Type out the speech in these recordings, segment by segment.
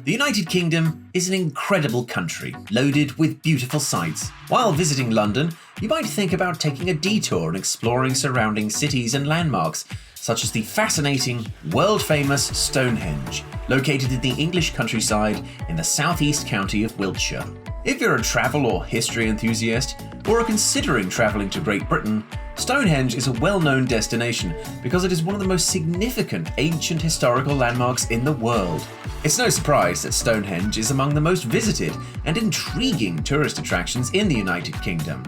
The United Kingdom is an incredible country, loaded with beautiful sights. While visiting London, you might think about taking a detour and exploring surrounding cities and landmarks, such as the fascinating, world-famous Stonehenge, located in the English countryside in the southeast county of Wiltshire. If you're a travel or history enthusiast, or are considering travelling to Great Britain, Stonehenge is a well-known destination because it is one of the most significant ancient historical landmarks in the world. It's no surprise that Stonehenge is among the most visited and intriguing tourist attractions in the United Kingdom.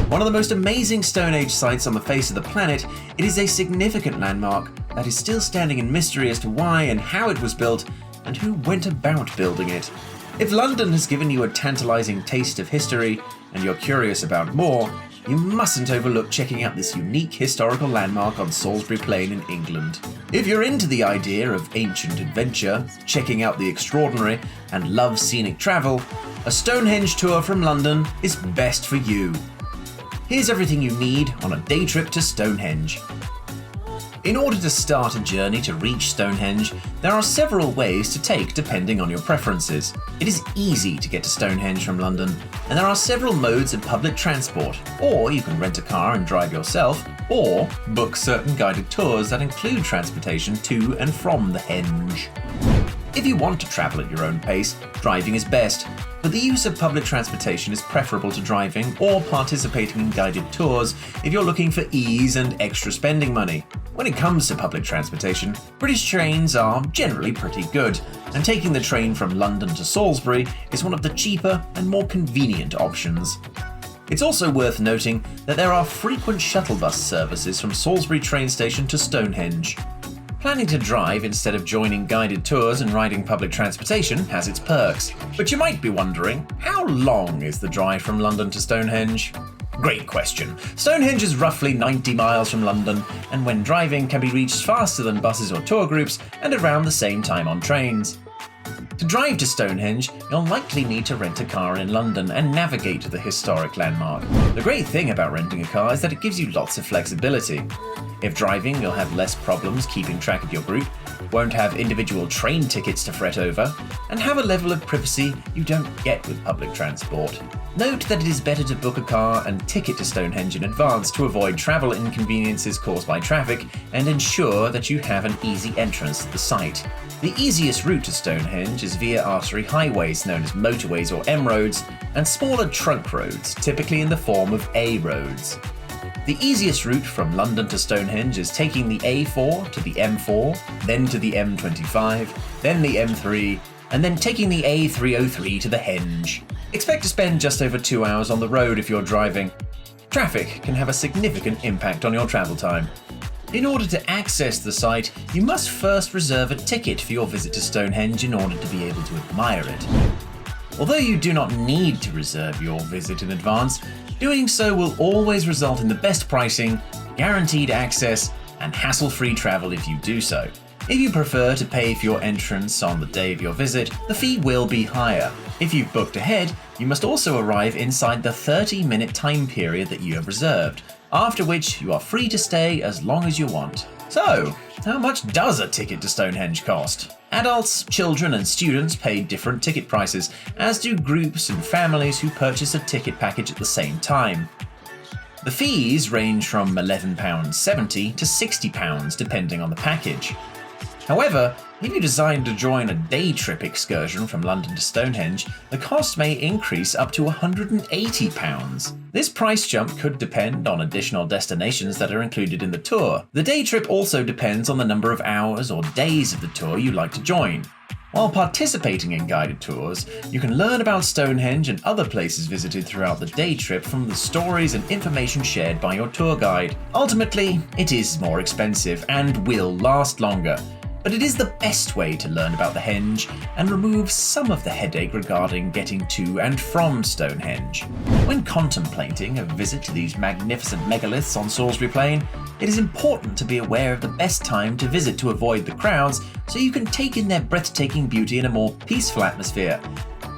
One of the most amazing Stone Age sites on the face of the planet, it is a significant landmark that is still standing in mystery as to why and how it was built and who went about building it. If London has given you a tantalizing taste of history and you're curious about more, you mustn't overlook checking out this unique historical landmark on Salisbury Plain in England. If you're into the idea of ancient adventure, checking out the extraordinary, and love scenic travel, a Stonehenge tour from London is best for you. Here's everything you need on a day trip to Stonehenge. In order to start a journey to reach Stonehenge, there are several ways to take depending on your preferences. It is easy to get to Stonehenge from London, and there are several modes of public transport, or you can rent a car and drive yourself, or book certain guided tours that include transportation to and from the Henge. If you want to travel at your own pace, driving is best, but the use of public transportation is preferable to driving or participating in guided tours if you're looking for ease and extra spending money. When it comes to public transportation, British trains are generally pretty good, and taking the train from London to Salisbury is one of the cheaper and more convenient options. It's also worth noting that there are frequent shuttle bus services from Salisbury train station to Stonehenge. Planning to drive instead of joining guided tours and riding public transportation has its perks. But you might be wondering, how long is the drive from London to Stonehenge? Great question. Stonehenge is roughly 90 miles from London, and when driving can be reached faster than buses or tour groups and around the same time on trains. To drive to Stonehenge, you'll likely need to rent a car in London and navigate to the historic landmark. The great thing about renting a car is that it gives you lots of flexibility. If driving, you'll have less problems keeping track of your group, won't have individual train tickets to fret over, and have a level of privacy you don't get with public transport. Note that it is better to book a car and ticket to Stonehenge in advance to avoid travel inconveniences caused by traffic and ensure that you have an easy entrance to the site. The easiest route to Stonehenge is via artery highways known as motorways or M roads, and smaller trunk roads, typically in the form of A roads. The easiest route from London to Stonehenge is taking the A4 to the M4, then to the M25, then the M3, and then taking the A303 to the Henge. Expect to spend just over 2 hours on the road if you're driving. Traffic can have a significant impact on your travel time. In order to access the site, you must first reserve a ticket for your visit to Stonehenge in order to be able to admire it. Although you do not need to reserve your visit in advance, doing so will always result in the best pricing, guaranteed access, and hassle-free travel if you do so. If you prefer to pay for your entrance on the day of your visit, the fee will be higher. If you've booked ahead, you must also arrive inside the 30-minute time period that you have reserved, after which you are free to stay as long as you want. So, how much does a ticket to Stonehenge cost? Adults, children, and students pay different ticket prices, as do groups and families who purchase a ticket package at the same time. The fees range from £11.70 to £60 depending on the package. However, if you decide to join a day trip excursion from London to Stonehenge, the cost may increase up to £180. This price jump could depend on additional destinations that are included in the tour. The day trip also depends on the number of hours or days of the tour you'd like to join. While participating in guided tours, you can learn about Stonehenge and other places visited throughout the day trip from the stories and information shared by your tour guide. Ultimately, it is more expensive and will last longer, but it is the best way to learn about the Henge and remove some of the headache regarding getting to and from Stonehenge. When contemplating a visit to these magnificent megaliths on Salisbury Plain, it is important to be aware of the best time to visit to avoid the crowds so you can take in their breathtaking beauty in a more peaceful atmosphere,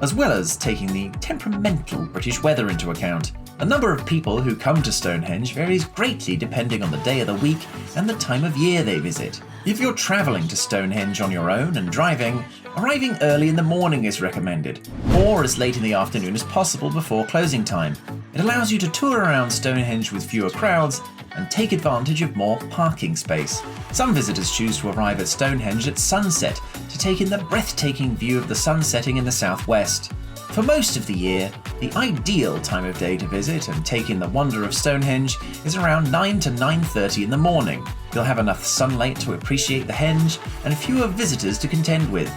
as well as taking the temperamental British weather into account. The number of people who come to Stonehenge varies greatly depending on the day of the week and the time of year they visit. If you're travelling to Stonehenge on your own and driving, arriving early in the morning is recommended, or as late in the afternoon as possible before closing time. It allows you to tour around Stonehenge with fewer crowds and take advantage of more parking space. Some visitors choose to arrive at Stonehenge at sunset to take in the breathtaking view of the sun setting in the southwest. For most of the year, the ideal time of day to visit and take in the wonder of Stonehenge is around 9 to 9:30 in the morning. You'll have enough sunlight to appreciate the henge and fewer visitors to contend with.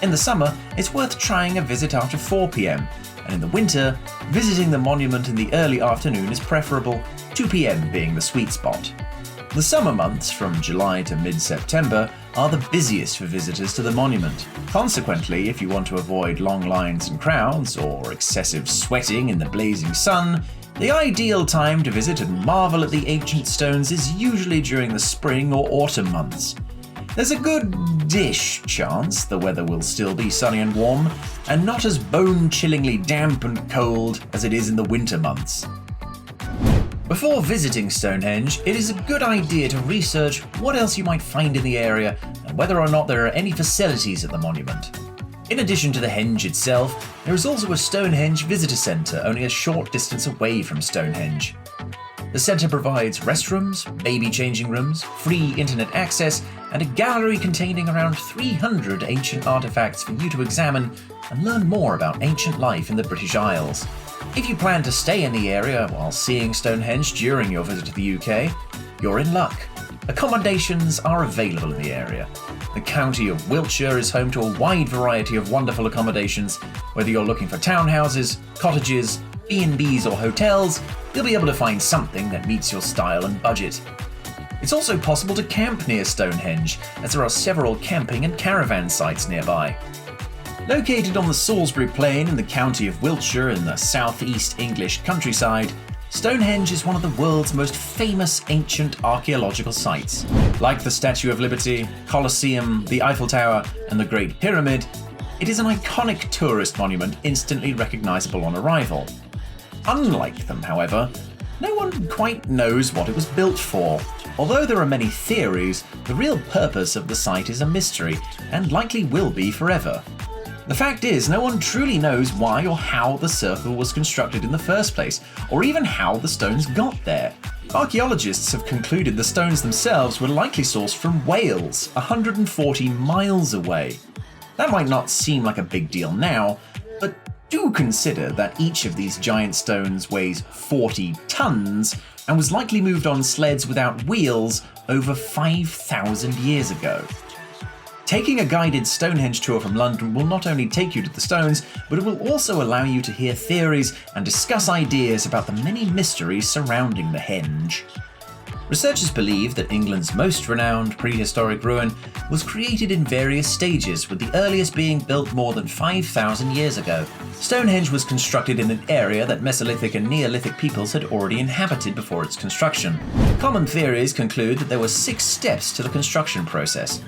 In the summer, it's worth trying a visit after 4 p.m, and in the winter, visiting the monument in the early afternoon is preferable, 2 p.m. being the sweet spot. The summer months, from July to mid-September, are the busiest for visitors to the monument. Consequently, if you want to avoid long lines and crowds, or excessive sweating in the blazing sun, the ideal time to visit and marvel at the ancient stones is usually during the spring or autumn months. There's a good-ish chance the weather will still be sunny and warm, and not as bone-chillingly damp and cold as it is in the winter months. Before visiting Stonehenge, it is a good idea to research what else you might find in the area and whether or not there are any facilities at the monument. In addition to the henge itself, there is also a Stonehenge visitor centre only a short distance away from Stonehenge. The centre provides restrooms, baby changing rooms, free internet access, and a gallery containing around 300 ancient artefacts for you to examine and learn more about ancient life in the British Isles. If you plan to stay in the area while seeing Stonehenge during your visit to the UK, you're in luck. Accommodations are available in the area. The county of Wiltshire is home to a wide variety of wonderful accommodations. Whether you're looking for townhouses, cottages, B&Bs or hotels, you'll be able to find something that meets your style and budget. It's also possible to camp near Stonehenge, as there are several camping and caravan sites nearby. Located on the Salisbury Plain in the county of Wiltshire in the southeast English countryside, Stonehenge is one of the world's most famous ancient archaeological sites. Like the Statue of Liberty, Colosseum, the Eiffel Tower, and the Great Pyramid, it is an iconic tourist monument instantly recognizable on arrival. Unlike them, however, no one quite knows what it was built for. Although there are many theories, the real purpose of the site is a mystery, and likely will be forever. The fact is, no one truly knows why or how the circle was constructed in the first place, or even how the stones got there. Archaeologists have concluded the stones themselves were likely sourced from Wales, 140 miles away. That might not seem like a big deal now, but do consider that each of these giant stones weighs 40 tons and was likely moved on sleds without wheels over 5,000 years ago. Taking a guided Stonehenge tour from London will not only take you to the stones, but it will also allow you to hear theories and discuss ideas about the many mysteries surrounding the henge. Researchers believe that England's most renowned prehistoric ruin was created in various stages, with the earliest being built more than 5,000 years ago. Stonehenge was constructed in an area that Mesolithic and Neolithic peoples had already inhabited before its construction. Common theories conclude that there were 6 steps to the construction process.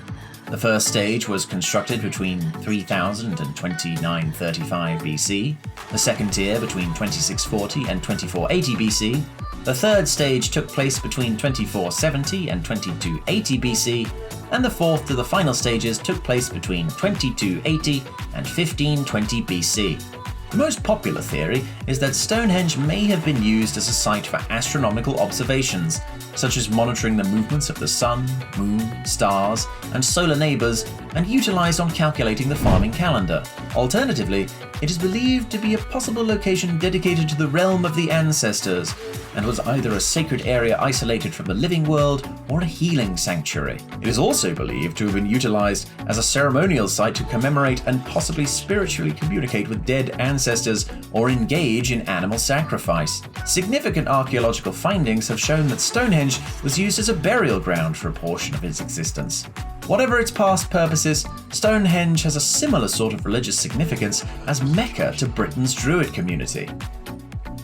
The first stage was constructed between 3000 and 2935 BC, the second tier between 2640 and 2480 BC, the third stage took place between 2470 and 2280 BC, and the fourth to the final stages took place between 2280 and 1520 BC. The most popular theory is that Stonehenge may have been used as a site for astronomical observations, such as monitoring the movements of the sun, moon, stars, and solar neighbours, and utilised on calculating the farming calendar. Alternatively, it is believed to be a possible location dedicated to the realm of the ancestors, and was either a sacred area isolated from the living world or a healing sanctuary. It is also believed to have been utilised as a ceremonial site to commemorate and possibly spiritually communicate with dead ancestors or engage in animal sacrifice. Significant archaeological findings have shown that Stonehenge was used as a burial ground for a portion of its existence. Whatever its past purposes, Stonehenge has a similar sort of religious significance as Mecca to Britain's Druid community.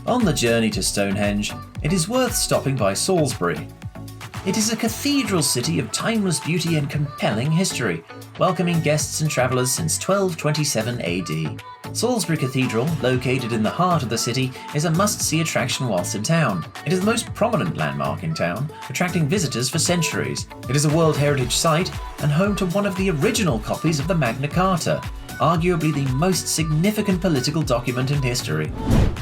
On the journey to Stonehenge, it is worth stopping by Salisbury. It is a cathedral city of timeless beauty and compelling history, welcoming guests and travellers since 1227 AD. Salisbury Cathedral, located in the heart of the city, is a must-see attraction whilst in town. It is the most prominent landmark in town, attracting visitors for centuries. It is a World Heritage Site and home to one of the original copies of the Magna Carta, arguably the most significant political document in history.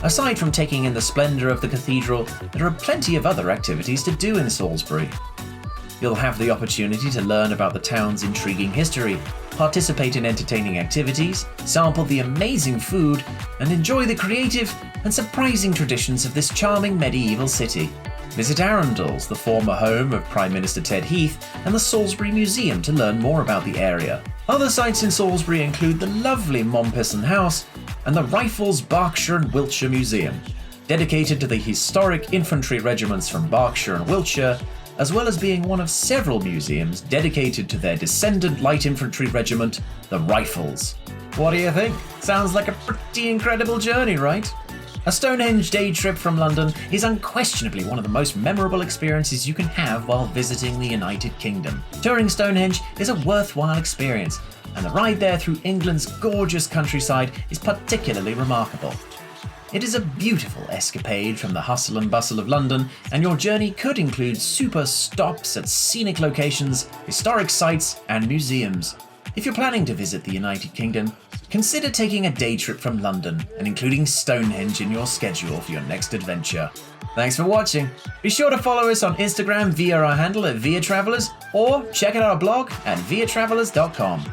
Aside from taking in the splendour of the cathedral, there are plenty of other activities to do in Salisbury. You'll have the opportunity to learn about the town's intriguing history, participate in entertaining activities, sample the amazing food, and enjoy the creative and surprising traditions of this charming medieval city. Visit Arundel's, the former home of Prime Minister Ted Heath, and the Salisbury Museum to learn more about the area. Other sites in Salisbury include the lovely Mompesson House and the Rifles Berkshire and Wiltshire Museum, dedicated to the historic infantry regiments from Berkshire and Wiltshire, as well as being one of several museums dedicated to their descendant light infantry regiment, the Rifles. What do you think? Sounds like a pretty incredible journey, right? A Stonehenge day trip from London is unquestionably one of the most memorable experiences you can have while visiting the United Kingdom. Touring Stonehenge is a worthwhile experience, and the ride there through England's gorgeous countryside is particularly remarkable. It is a beautiful escapade from the hustle and bustle of London, and your journey could include super stops at scenic locations, historic sites, and museums. If you're planning to visit the United Kingdom, consider taking a day trip from London and including Stonehenge in your schedule for your next adventure. Thanks for watching. Be sure to follow us on Instagram via our handle at ViaTravellers, or check out our blog at viatravelers.com.